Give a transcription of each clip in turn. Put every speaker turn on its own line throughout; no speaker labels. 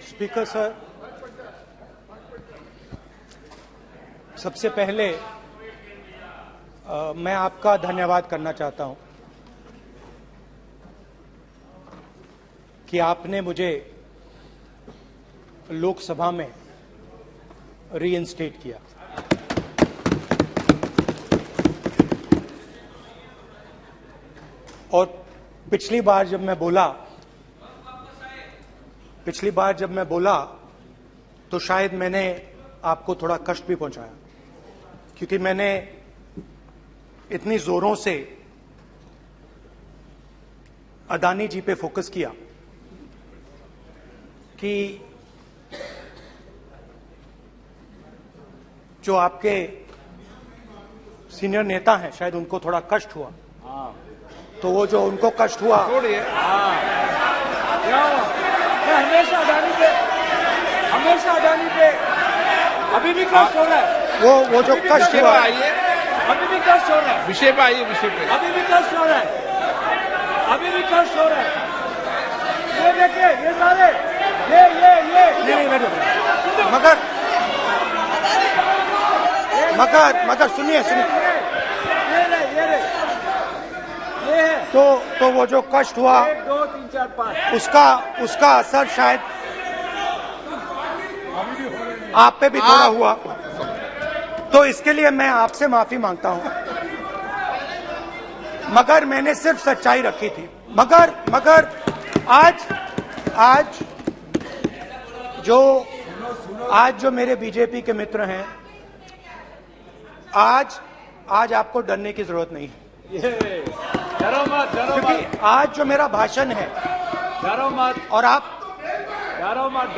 Speaker sir, सबसे पहले मैं आपका धन्यवाद करना चाहता हूं कि आपने मुझे लोकसभा में रीइंस्टेट किया। और पिछली बार जब मैं बोला तो शायद मैंने आपको थोड़ा कष्ट भी पहुंचाया, क्योंकि मैंने इतनी जोरों से अदानी जी पे फोकस किया कि जो आपके सीनियर नेता हैं शायद उनको थोड़ा कष्ट हुआ। तो वो जो उनको कष्ट हुआ,
हमेशा अदानी पे अभी भी कष्ट हो रहा है।
वो जो कष्ट हुआ,
अभी भी कष्ट हो रहा है।
विषय पे आइए, विषय पे।
अभी भी कष्ट हो रहा है। ये देखिए, ये सारे
नहीं, मगर सुनिए
ये है।
तो वो जो कष्ट हुआ
1 2 3 4 5
उसका असर शायद आप पे भी थोड़ा हुआ। तो इसके लिए मैं आपसे माफी मांगता हूं, मगर मैंने सिर्फ सच्चाई रखी थी। मगर आज जो मेरे बीजेपी के मित्र हैं, आज आपको डरने की जरूरत नहीं है,
डरो मत।
क्योंकि आज जो मेरा भाषण है,
डरो मत
और आप
डरो मत।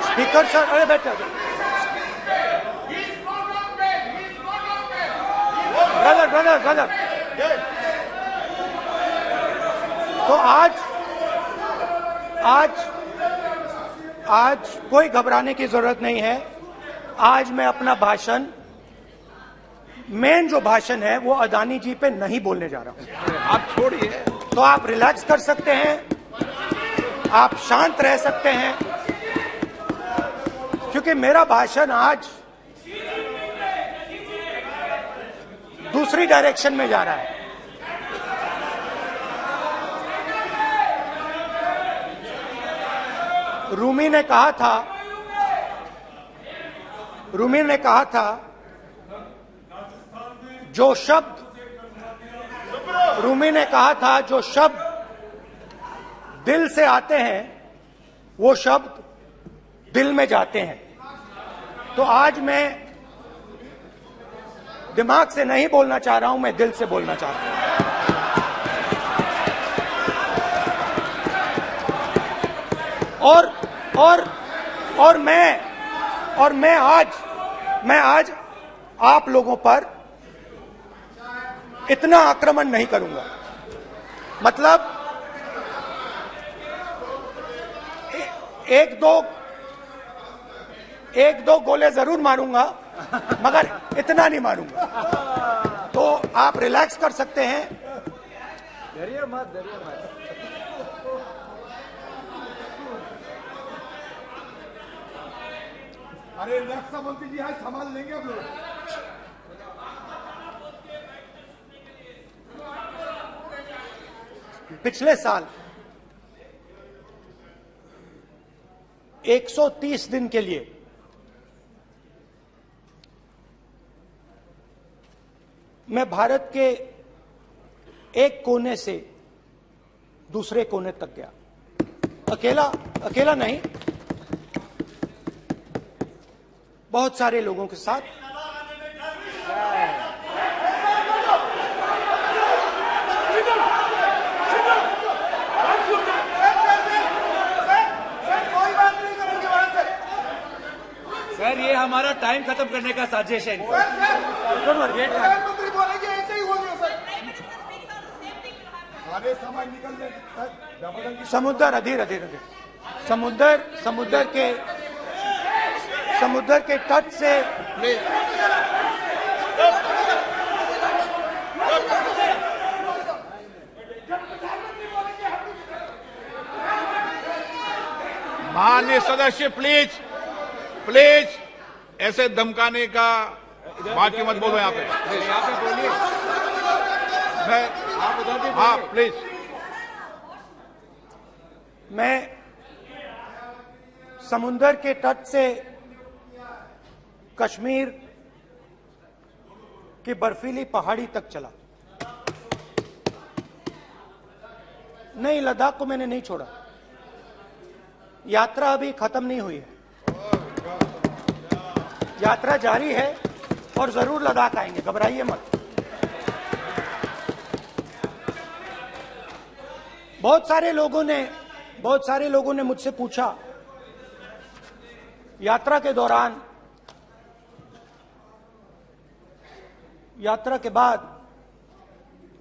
स्पीकर सर, अरे बैठे ब्रदर। तो आज कोई घबराने की जरूरत नहीं है। आज मैं अपना भाषण, मेन जो भाषण है वो अदानी जी पे नहीं बोलने जा रहा हूं।
आप छोड़िए,
तो आप रिलैक्स कर सकते हैं, आप शांत रह सकते हैं, क्योंकि मेरा भाषण आज दूसरी डायरेक्शन में जा रहा है। रूमी ने कहा था जो शब्द दिल से आते हैं वो शब्द दिल में जाते हैं। तो आज मैं दिमाग से नहीं बोलना चाह रहा हूं, मैं दिल से बोलना चाह रहा हूं। और मैं आज आप लोगों पर इतना आक्रमण नहीं करूंगा। मतलब एक दो गोले जरूर मारूंगा, मगर इतना नहीं मारूंगा। तो आप रिलैक्स कर सकते हैं।
डरिए मत।
अरे रक्षा मंत्री जी आज संभाल लेंगे आप लोग।
पिछले साल 130 दिन के लिए मैं भारत के एक कोने से दूसरे कोने तक गया। अकेला नहीं, बहुत सारे लोगों के साथ।
सर, ये हमारा टाइम खत्म करने का साजिश है।
प्रधानमंत्री बोलेंगे ऐसे ही होंगे सर। अरे समय निकलने जबरदस्ती
समुद्र अधीर अधीर अधीर समुद्र के तट से
माननीय सदस्य प्लीज प्लीज ऐसे धमकाने का बात की मत बोलो यहाँ पे
यहाँ पे बोलिए, आप उधर भी
हाँ
बोलिए।
प्लीज।
मैं समुद्र के तट से कश्मीर की बर्फीली पहाड़ी तक चला। नहीं, लद्दाख को मैंने नहीं छोड़ा। यात्रा अभी खत्म नहीं हुई है, यात्रा जारी है और जरूर लद्दाख आएंगे, घबराइए मत। बहुत सारे लोगों ने मुझसे पूछा यात्रा के दौरान, यात्रा के बाद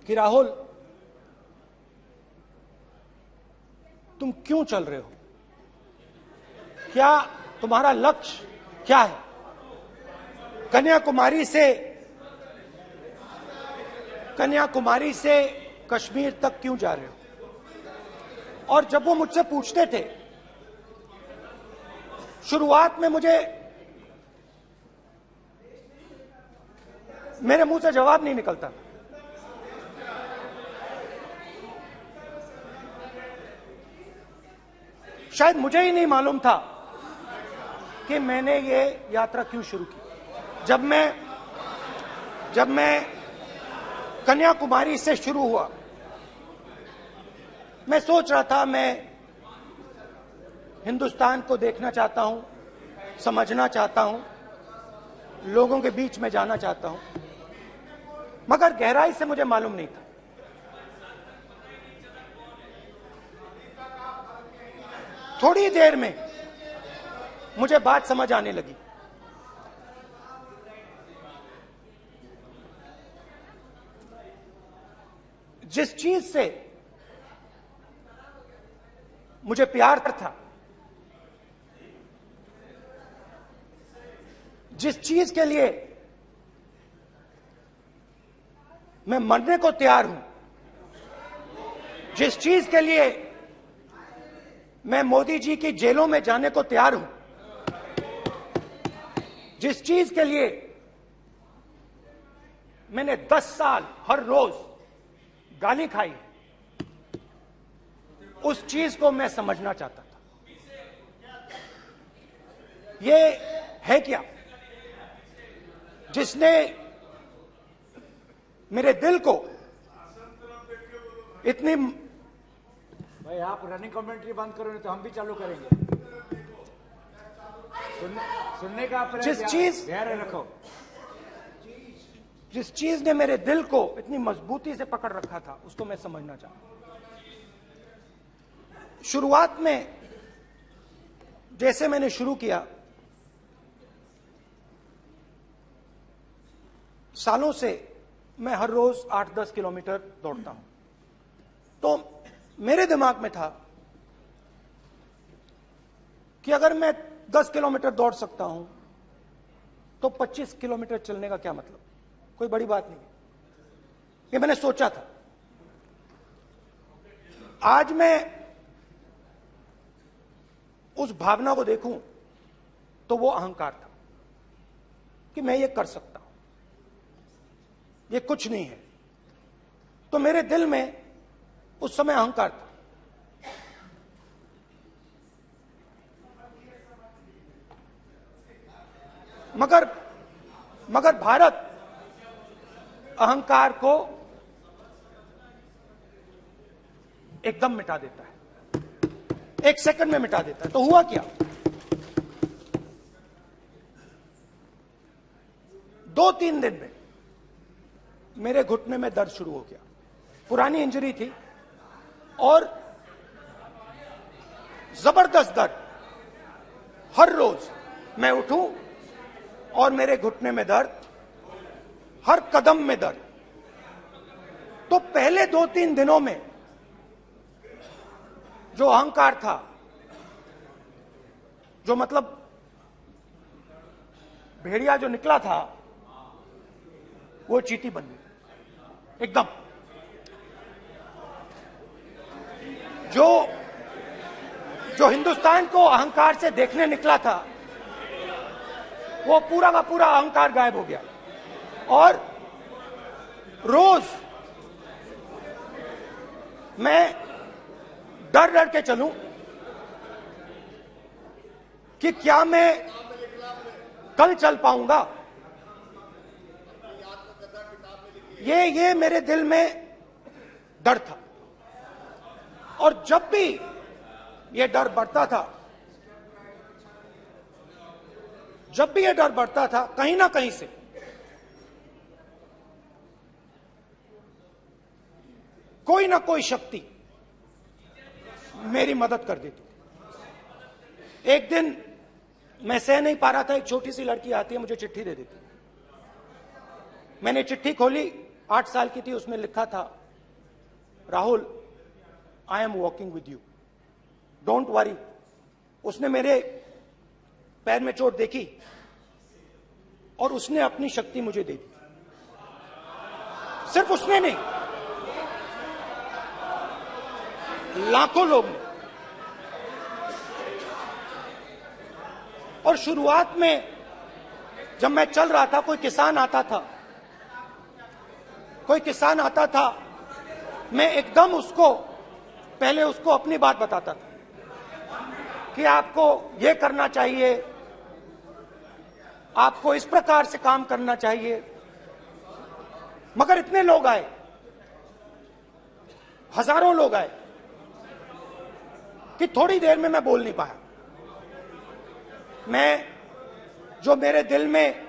कि राहुल तुम क्यों चल रहे हो, क्या तुम्हारा लक्ष्य क्या है, कन्याकुमारी से कश्मीर तक क्यों जा रहे हो। और जब वो मुझसे पूछते थे, शुरुआत में मेरे मुंह से जवाब नहीं निकलता। शायद मुझे ही नहीं मालूम था कि मैंने ये यात्रा क्यों शुरू की। जब मैं कन्याकुमारी से शुरू हुआ, मैं सोच रहा था मैं हिंदुस्तान को देखना चाहता हूं, समझना चाहता हूं, लोगों के बीच में जाना चाहता हूं, मगर गहराई से मुझे मालूम नहीं था। थोड़ी देर में मुझे बात समझ आने लगी। जिस चीज से मुझे प्यार था, जिस चीज के लिए मैं मरने को तैयार हूं, जिस चीज के लिए मैं मोदी जी की जेलों में जाने को तैयार हूं, जिस चीज के लिए मैंने 10 साल हर रोज गाली खाई, उस चीज को मैं समझना चाहता था। ये है क्या जिसने मेरे दिल को इतनी।
भाई आप रनिंग कमेंट्री बंद करो, नहीं तो हम भी चालू करेंगे। सुनने का आप धैर्य रखो।
जिस चीज ने मेरे दिल को इतनी मजबूती से पकड़ रखा था, उसको मैं समझना चाहता। शुरुआत में जैसे मैंने शुरू किया, सालों से मैं हर रोज 8-10 किलोमीटर दौड़ता हूं, तो मेरे दिमाग में था कि अगर मैं 10 किलोमीटर दौड़ सकता हूं तो 25 किलोमीटर चलने का क्या मतलब, कोई बड़ी बात नहीं। ये मैंने सोचा था। आज मैं उस भावना को देखूं तो वो अहंकार था कि मैं ये कर सकता हूं, ये कुछ नहीं है। तो मेरे दिल में उस समय अहंकार था। मगर भारत अहंकार को एकदम मिटा देता है, 1 सेकंड में मिटा देता है। तो हुआ क्या, 2-3 दिन में मेरे घुटने में दर्द शुरू हो गया। पुरानी इंजरी थी और जबरदस्त दर्द। हर रोज मैं उठूं और मेरे घुटने में दर्द, हर कदम में दर्द। तो पहले 2-3 दिनों में जो अहंकार था, जो मतलब भेड़िया जो निकला था, वो चींटी बन गई एकदम। जो हिंदुस्तान को अहंकार से देखने निकला था, वो पूरा का पूरा अहंकार गायब हो गया। और रोज मैं डर डर के चलूं कि क्या मैं कल चल पाऊंगा। ये मेरे दिल में डर था। और जब भी ये डर बढ़ता था, कहीं ना कहीं से कोई ना कोई शक्ति मेरी मदद कर देती। एक दिन मैं सह नहीं पा रहा था, एक छोटी सी लड़की आती है, मुझे चिट्ठी दे देती। मैंने चिट्ठी खोली, 8 साल की थी, उसमें लिखा था, Rahul, I am walking with you, don't worry. उसने मेरे पैर में चोट देखी और उसने अपनी शक्ति मुझे दे दी। सिर्फ उसने नहीं, लाखों लोग ने। और शुरुआत में जब मैं चल रहा था, कोई किसान आता था, मैं एकदम पहले उसको अपनी बात बताता था कि आपको ये करना चाहिए, आपको इस प्रकार से काम करना चाहिए। मगर इतने लोग आए, हजारों लोग आए, कि थोड़ी देर में मैं बोल नहीं पाया। जो मेरे दिल में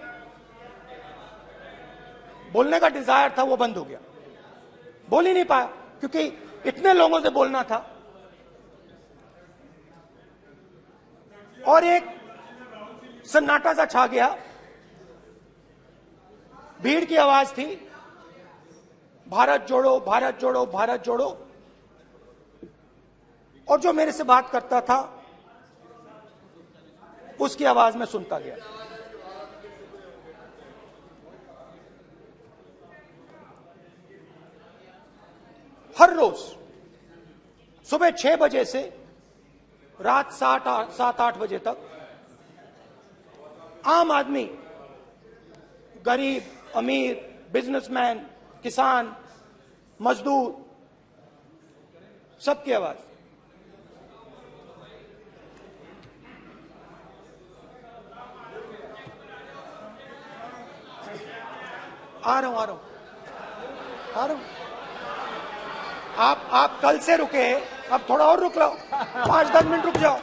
बोलने का डिजायर था, वो बंद हो गया। बोल ही नहीं पाया, क्योंकि इतने लोगों से बोलना था। और एक सन्नाटा सा छा गया, भीड़ की आवाज थी, भारत जोड़ो, भारत जोड़ो, भारत जोड़ो। और जो मेरे से बात करता था, उसकी आवाज में सुनता गया। हर रोज सुबह 6 बजे से रात 7-8 बजे तक आम आदमी, गरीब, अमीर, बिजनेसमैन, किसान, मजदूर, सबकी आवाज। आ रहा हूं। आप कल से रुके, अब थोड़ा और रुक लो, 5-10 मिनट रुक जाओ।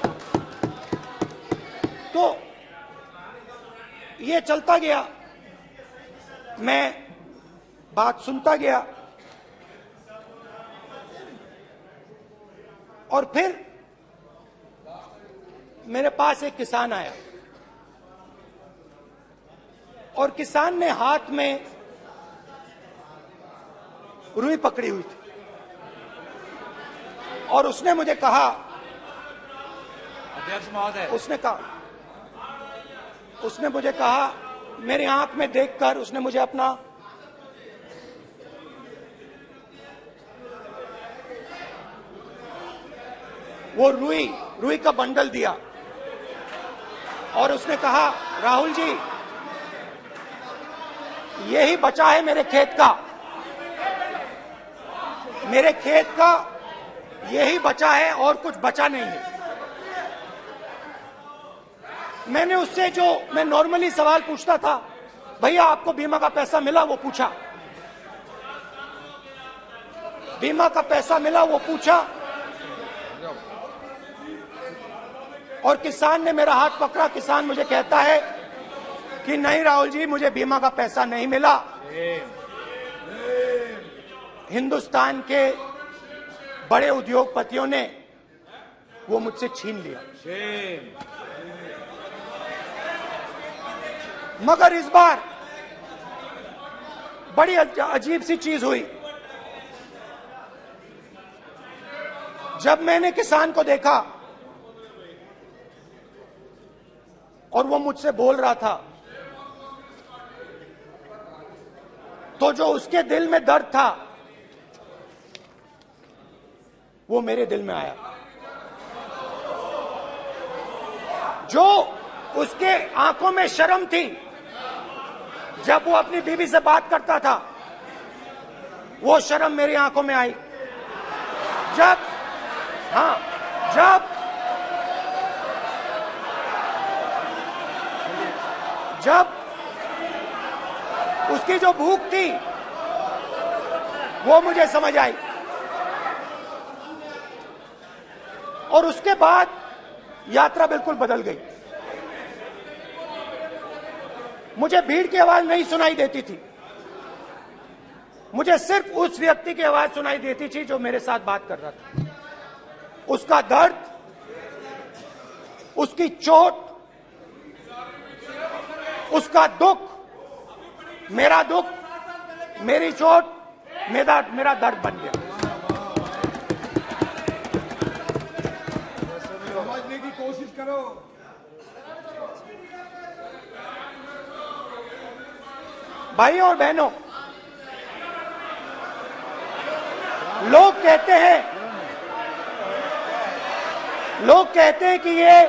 तो ये चलता गया, मैं बात सुनता गया। और फिर मेरे पास एक किसान आया, और किसान ने हाथ में रुई पकड़ी हुई थी, और उसने मुझे कहा,
अध्यक्ष महोदय,
उसने मुझे कहा, मेरी आंख में देखकर उसने मुझे अपना वो रुई का बंडल दिया, और उसने कहा, राहुल जी, यही बचा है मेरे खेत का, यही बचा है, और कुछ बचा नहीं है। मैंने उससे, जो मैं नॉर्मली सवाल पूछता था, भैया आपको बीमा का पैसा मिला, वो पूछा। बीमा का पैसा मिला, वो पूछा। और किसान ने मेरा हाथ पकड़ा। किसान मुझे कहता है कि नहीं राहुल जी, मुझे बीमा का पैसा नहीं मिला। हिंदुस्तान के बड़े उद्योगपतियों ने वो मुझसे छीन लिया। मगर इस बार बड़ी अजीब सी चीज हुई। जब मैंने किसान को देखा और वो मुझसे बोल रहा था, तो जो उसके दिल में दर्द था वो मेरे दिल में आया। जो उसके आंखों में शर्म थी जब वो अपनी बीवी से बात करता था, वो शर्म मेरी आंखों में आई। जब उसकी जो भूख थी वो मुझे समझ आई। और उसके बाद यात्रा बिल्कुल बदल गई। मुझे भीड़ की आवाज नहीं सुनाई देती थी, मुझे सिर्फ उस व्यक्ति की आवाज सुनाई देती थी जो मेरे साथ बात कर रहा था। उसका दर्द, उसकी चोट, उसका दुख, मेरा दुख, मेरी चोट, मेरा दर्द बन गया।
समझने की कोशिश करो।
भाइयों और बहनों, लोग कहते हैं कि ये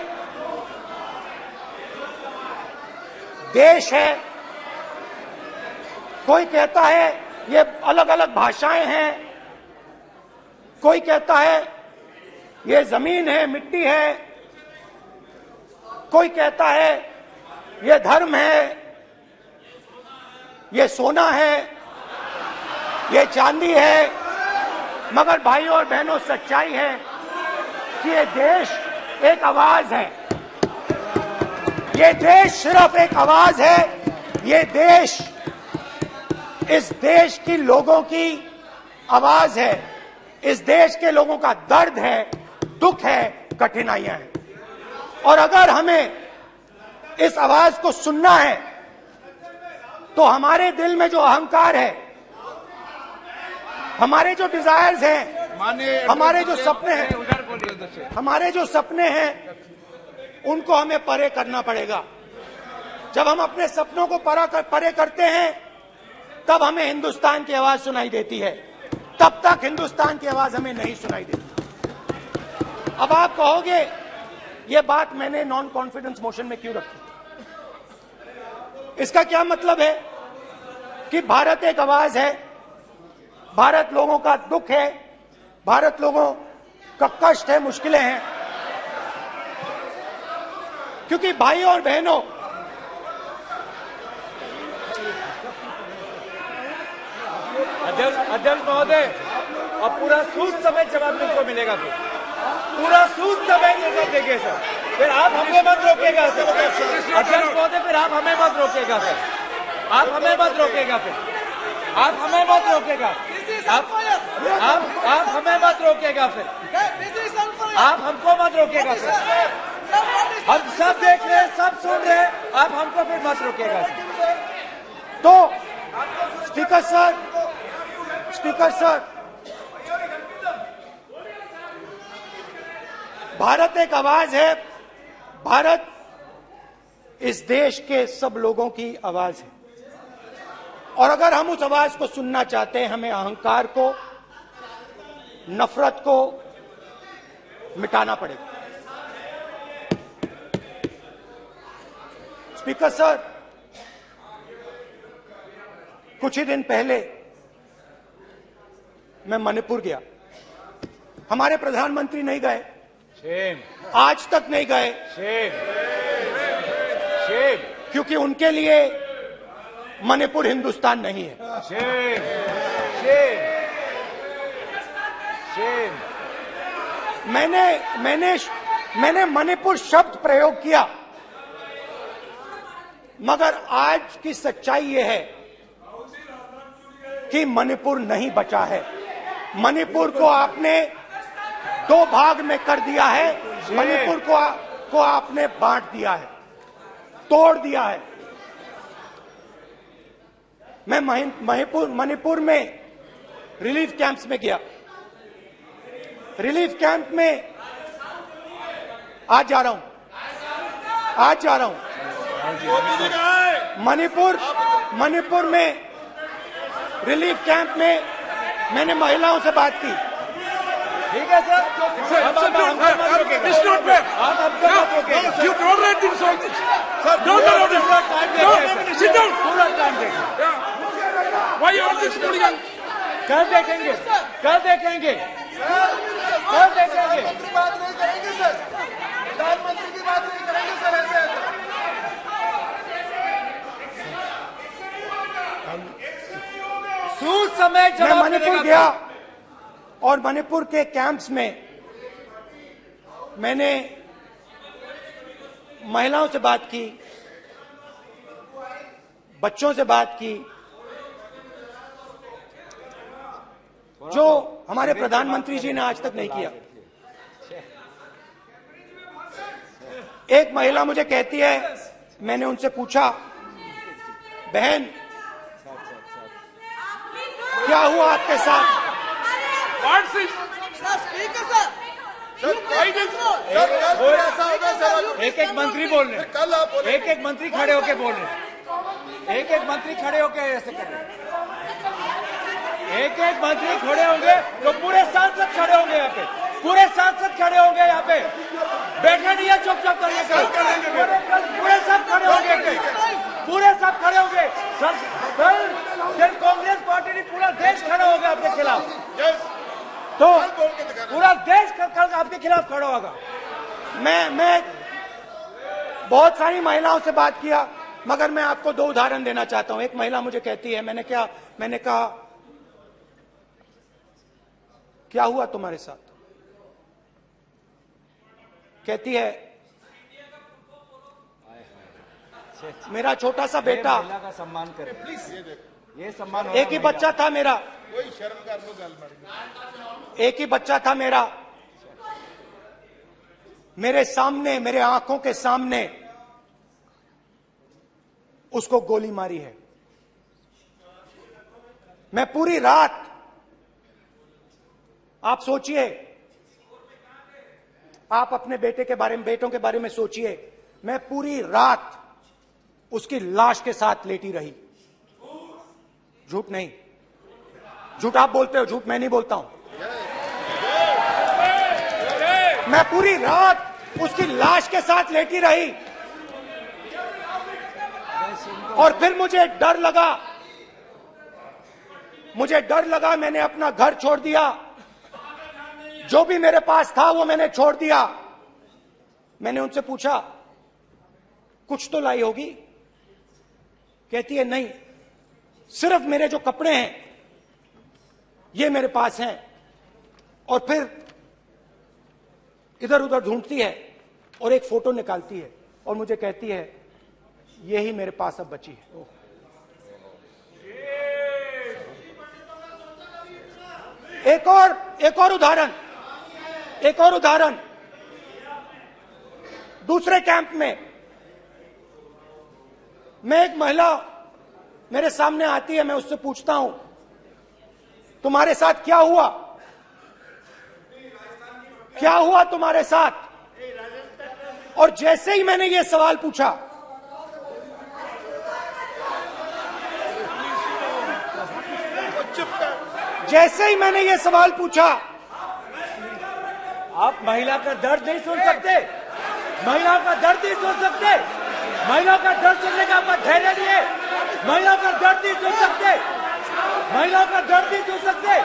देश है, कोई कहता है ये अलग अलग भाषाएं हैं, कोई कहता है ये जमीन है, मिट्टी है, कोई कहता है ये धर्म है, ये सोना है, ये चांदी है। मगर भाइयों और बहनों, सच्चाई है कि ये देश एक आवाज है। ये देश सिर्फ एक आवाज है। ये देश, इस देश की लोगों की आवाज है। इस देश के लोगों का दर्द है, दुख है, कठिनाइयां हैं। और अगर हमें इस आवाज को सुनना है तो हमारे दिल में जो अहंकार है, हमारे जो डिजायर्स हैं, हमारे जो सपने हैं, उनको हमें परे करना पड़ेगा। जब हम अपने सपनों को परे करते हैं तब हमें हिंदुस्तान की आवाज सुनाई देती है, तब तक हिंदुस्तान की आवाज हमें नहीं सुनाई देती। अब आप कहोगे ये बात मैंने नॉन कॉन्फिडेंस मोशन में क्यों रखी? इसका क्या मतलब है कि भारत एक आवाज है, भारत लोगों का दुख है, भारत लोगों का कष्ट है, मुश्किलें हैं। क्योंकि भाइयों और बहनों,
अध्यक्ष महोदय, अब पूरा सूद समेत जवाब तुमको मिलेगा। फिर पूरा सूद समेत जवाब देंगे सर। फिर आप हमें मत रोकेगा सर। अध्यक्ष महोदय, फिर आप हमें मत रोकेगा सर। आप हमें मत रोकेगा। फिर आप हमें मत रोकेगा। आप हमें मत रोकेगा। फिर आप हमको मत रोकेगा सर। हम सब देख रहे हैं, सब सुन रहे हैं, आप हमको फिर मत रोकेगा सर।
तो स्पीकर सर, भारत एक आवाज है। भारत इस देश के सब लोगों की आवाज है। और अगर हम उस आवाज को सुनना चाहते हैं, हमें अहंकार को, नफरत को मिटाना पड़ेगा। स्पीकर सर, कुछ ही दिन पहले मैं मणिपुर गया। हमारे प्रधानमंत्री नहीं गए, आज तक नहीं गए, क्योंकि उनके लिए मणिपुर हिंदुस्तान नहीं है। मैंने मणिपुर शब्द प्रयोग किया, मगर आज की सच्चाई यह है कि मणिपुर नहीं बचा है। मणिपुर को आपने दो भाग में कर दिया है। मणिपुर को आपने बांट दिया है, तोड़ दिया है। मैं मणिपुर में रिलीफ कैंप्स में गया। रिलीफ कैंप में आज जा रहा हूं, मणिपुर में रिलीफ कैंप में मैंने महिलाओं से बात की।
ठीक है सर, अब आप हमको मत रोकिएगा।
It's not fair.
आप हमको मत रोकिएगा।
You tolerate this all this.
Sir,
Don't allow this.
पूरा टाइम
No,
देंगे।
sit down.
पूरा टाइम देंगे।
Yeah. Why you all this hooligan?
कल देखेंगे, कल देखेंगे, कल देखेंगे।
की बात नहीं करेंगे सर, प्रधानमंत्री की बात नहीं करेंगे सर ऐसे।
सूद समय
मैं
जवाब
मणिपुर
मिलेगा।
गया और मणिपुर के कैंप्स में मैंने महिलाओं से बात की, बच्चों से बात की, जो हमारे प्रधानमंत्री जी ने आज तक नहीं किया। एक महिला मुझे कहती है, मैंने उनसे पूछा, बहन क्या हुआ आपके साथ?
What's this?
ऐसा होगा सर,
एक एक मंत्री बोल रहे हैं,
कल आप बोले
एक एक मंत्री खड़े होके बोल रहे हैं, एक एक मंत्री खड़े होके ऐसे कर रहे हैं, एक एक मंत्री खड़े होंगे तो पूरे सांसद खड़े होंगे यहाँ पे, पूरे सांसद खड़े होंगे यहाँ पे। बैठे नहीं है, चुपचाप करिए, पूरे सब खड़े होंगे, पूरे सब खड़े होंगे। कल कांग्रेस पार्टी ने पूरा देश खड़ा होगा आपके खिलाफ, तो पूरा देश कल आपके खिलाफ खड़ा होगा।
मैं बहुत सारी महिलाओं से बात किया, मगर मैं आपको दो उदाहरण देना चाहता हूं। एक महिला मुझे कहती है, मैंने कहा क्या हुआ तुम्हारे साथ? कहती है, मेरा छोटा सा बेटा,
महिला का सम्मान करें प्लीज, ये सम्मान।
एक ही बच्चा था मेरा,
कोई शर्म कर लो गल मारी।
एक ही बच्चा था मेरा, मेरे सामने, मेरे आंखों के सामने उसको गोली मारी है। मैं पूरी रात, आप सोचिए, आप अपने बेटे के बारे में, बेटों के बारे में सोचिए, मैं पूरी रात उसकी लाश के साथ लेटी रही। झूठ नहीं, झूठ आप बोलते हो, झूठ मैं नहीं बोलता हूं। मैं पूरी रात उसकी लाश के साथ लेटी रही और फिर मुझे डर लगा, मैंने अपना घर छोड़ दिया, जो भी मेरे पास था वो मैंने छोड़ दिया। मैंने उनसे पूछा, कुछ तो लाई होगी? कहती है, नहीं, सिर्फ मेरे जो कपड़े हैं ये मेरे पास हैं। और फिर इधर उधर ढूंढती है और एक फोटो निकालती है और मुझे कहती है, यही मेरे पास अब बची है। एक और उदाहरण, दूसरे कैंप में मैं, एक महिला मेरे सामने आती है, मैं उससे पूछता हूं, तुम्हारे साथ क्या हुआ? क्या हुआ तुम्हारे साथ? और जैसे ही मैंने ये सवाल पूछा, जैसे ही मैंने ये सवाल पूछा,
आप महिला का दर्द नहीं सुन सकते, महिला का दर्द नहीं सुन सकते, महिला का दर्द सुनने का आपका धैर्य नहीं है, महिला का दर्द नहीं सुन सकते, महिला का दर्द नहीं सुन सकते।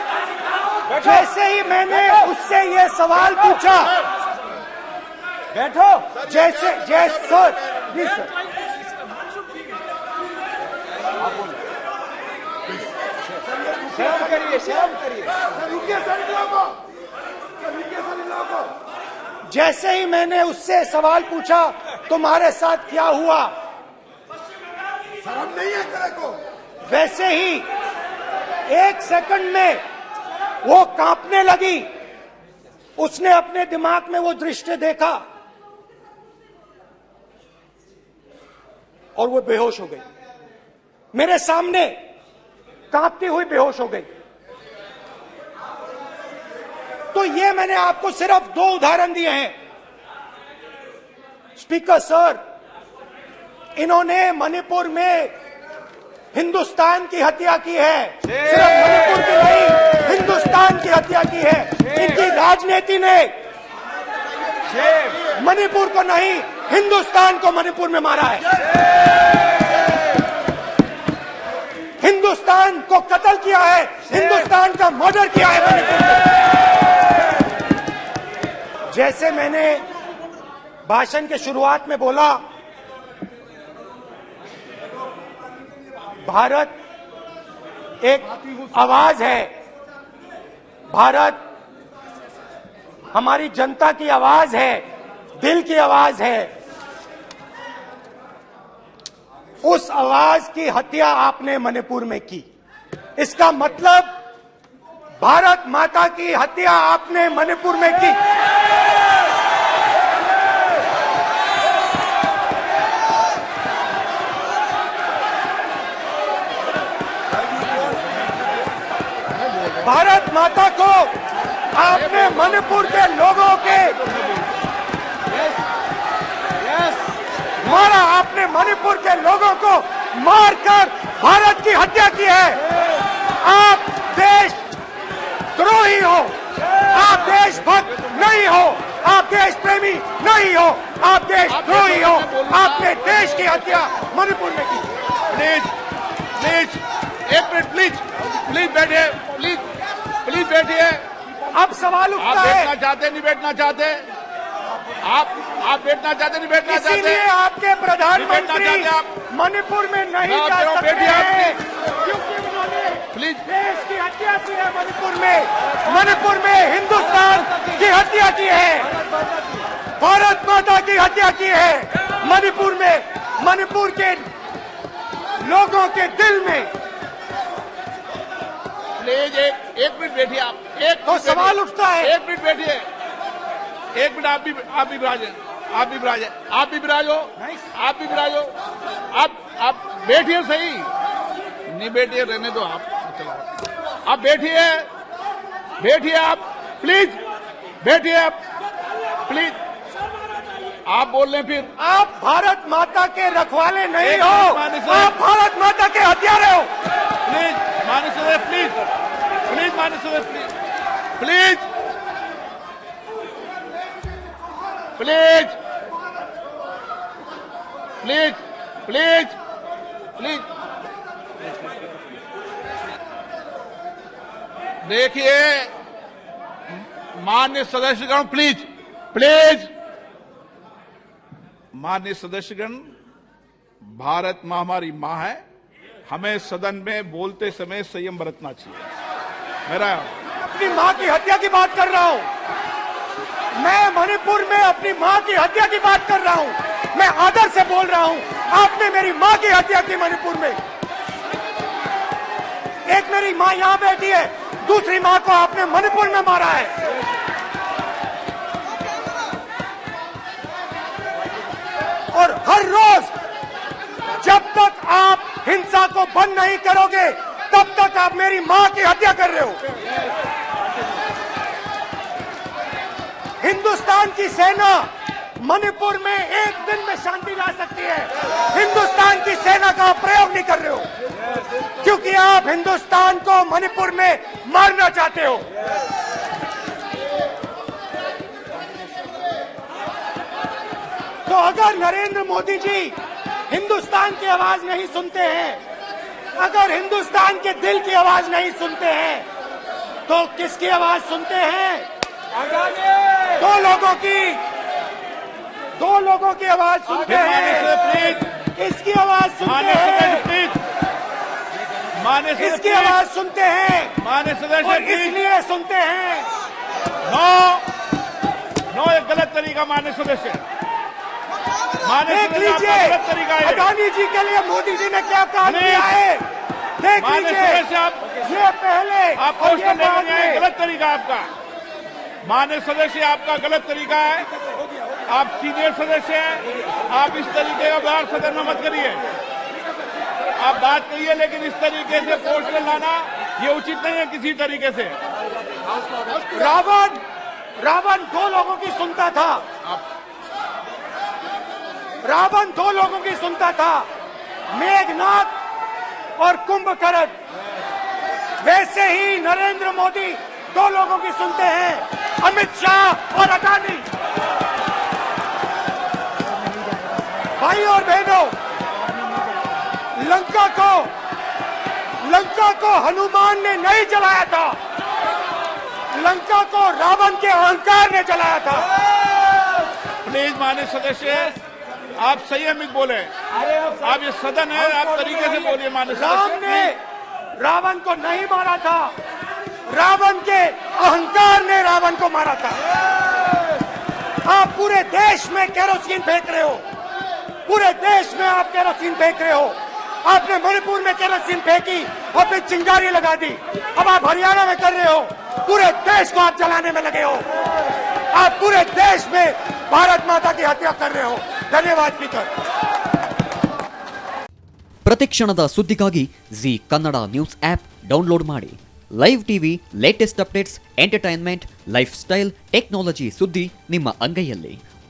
जैसे ही मैंने उससे ये सवाल पूछा,
बैठो,
जैसे सर, प्लीज सर,
शर्म करिए, शर्म करिए।
जैसे ही मैंने उससे सवाल पूछा, तुम्हारे साथ क्या हुआ,
शर्म नहीं है तेरे को?
वैसे ही एक सेकंड में वो कांपने लगी। उसने अपने दिमाग में वो दृश्य देखा और वो बेहोश हो गई। मेरे सामने कांपती हुई बेहोश हो गई। तो ये मैंने आपको सिर्फ 2 उदाहरण दिए हैं। स्पीकर सर, इन्होंने मणिपुर में हिंदुस्तान की हत्या की है, सिर्फ मणिपुर की नहीं, हिंदुस्तान की हत्या की है। इनकी राजनीति ने मणिपुर को नहीं, हिंदुस्तान को मणिपुर में मारा है। हिंदुस्तान को कत्ल किया है, हिंदुस्तान का मर्डर किया है मणिपुर में। जैसे मैंने भाषण के शुरुआत में बोला, भारत एक आवाज है, भारत हमारी जनता की आवाज है, दिल की आवाज है। उस आवाज की हत्या आपने मणिपुर में की। इसका मतलब भारत माता की हत्या आपने मणिपुर में की। भारत माता को आपने मणिपुर के लोगों के मारा, आपने मणिपुर के लोगों को मारकर भारत की हत्या की है। आप देश द्रोही हो, आप देशभक्त नहीं हो, आप देश प्रेमी नहीं हो, आप देशद्रोही हो। आपने देश की हत्या मणिपुर में की।
प्लीज प्लीज एक मिनट, प्लीज प्लीज बैठिए, प्लीज प्लीज बैठिए।
अब सवाल
आप
उठता है,
बैठना चाहते नहीं बैठना चाहते? आप बैठना चाहते नहीं बैठना चाहते?
इसीलिए आपके प्रधानमंत्री
चाहते आप?
मणिपुर में नहीं जा सकते
बैठिए
हैं,
आप,
क्योंकि उन्होंने
प्लीज।
देश की हत्या की है। मणिपुर में हिंदुस्तान की हत्या की है, भारत माता की हत्या की है। मणिपुर में, मणिपुर के लोगों के दिल में।
प्लीज एक मिनट बैठिए आप, एक
तो
मिनट
सवाल
बैठिए।
उठता है,
एक मिनट बैठिए, एक मिनट। आप भी विराजे, आप भी विराजे, आप भी विराजो, आप भी विराजो। आप बैठिए सही, नहीं बैठिए रहने दो आप, चलो आप बैठिए, बैठिए आप, प्लीज बैठिए आप, प्लीज। आप बोल रहे फिर
आप भारत माता के रखवाले नहीं
एक
हो,
मिनट माने सर।
आप भारत माता के हत्यारे हो।
प्लीज मानस सदस्य, प्लीज प्लीज मानस सदस्य, please please please please please. देखिए माननीय सदस्यगण, प्लीज प्लीज। माननीय सदस्यगण, भारत मां हमारी मां है, हमें सदन में बोलते समय संयम बरतना चाहिए। मेरा
अपनी मां की हत्या की बात कर रहा हूं, मैं मणिपुर में अपनी मां की हत्या की बात कर रहा हूं, मैं आदर से बोल रहा हूं। आपने मेरी मां की हत्या की मणिपुर में। एक मेरी मां यहां बैठी है, दूसरी मां को आपने मणिपुर में मारा है। और हर रोज जब तक आप हिंसा को बंद नहीं करोगे, तब तक आप मेरी मां की हत्या कर रहे हो। हिंदुस्तान की सेना मणिपुर में एक दिन में शांति ला सकती है, हिंदुस्तान की सेना का प्रयोग नहीं कर रहे हो, क्योंकि आप हिंदुस्तान को मणिपुर में मारना चाहते हो। तो अगर नरेंद्र मोदी जी हिंदुस्तान की आवाज नहीं सुनते हैं, अगर हिंदुस्तान के दिल की आवाज नहीं सुनते हैं, तो किसकी आवाज सुनते हैं? दो लोगों की आवाज सुनते हैं।
प्लीज
इसकी आवाज सुनते हैं,
प्लीज माननीय सदस्य,
इसकी आवाज सुनते हैं,
माननीय सदस्य,
और
प्लीज।
इसलिए सुनते हैं।
नो ये गलत तरीका माननीय सदस्य, माननीय
देख
सदस्य, आपका
लीजिए
गलत तरीका है।
अडानी जी के लिए मोदी जी ने क्या काम
नहीं।
किया है, देख
माननीय
लीजिए।
सदस्य, आप
ये पहले
आपको
और
उसको
ये
लेकर
बाद
नहीं आए,
में।
गलत तरीका आपका। माननीय सदस्य, आपका गलत तरीका है, आप सीनियर सदस्य हैं, आप इस तरीके का व्यवहार सदन में मत करिए। आप बात करिए, लेकिन इस तरीके से पोस्टर लाना ये उचित नहीं है किसी तरीके से।
रावण दो लोगों की सुनता था, रावण दो लोगों की सुनता था, मेघनाथ और कुंभकर्ण। वैसे ही नरेंद्र मोदी दो लोगों की सुनते हैं, अमित शाह और अडानी। भाई और बहनों, लंका को हनुमान ने नहीं जलाया था, लंका को रावण के अहंकार ने जलाया था।
प्लीज माननीय सदस्य, आप संयमित बोले। आप ये सदन है, आप तरीके से बोलिए माननीय
राम
सदस्य।
ने रावण को नहीं मारा था, रावण के अहंकार ने रावण को मारा था। आप पूरे देश में केरोसिन फेंक रहे हो, पूरे देश में आप केरोसिन फेंक रहे हो। आपने मणिपुर में केरोसिन फेंकी और फिर चिंगारी लगा दी। अब आप हरियाणा में कर रहे हो, पूरे देश को आप जलाने में लगे हो। आप पूरे देश में भारत माता की हत्या कर रहे हो। धन्यवाद स्पीकर।
ಪ್ರತಿಕ್ಷಣದ ಸುದ್ದಿಗಾಗಿ Zee Kannada news app download ಮಾಡಿ. Live TV, latest updates, entertainment, lifestyle, technology ಸುದ್ದಿ ನಿಮ್ಮ ಅಂಗೈಯಲ್ಲಿ.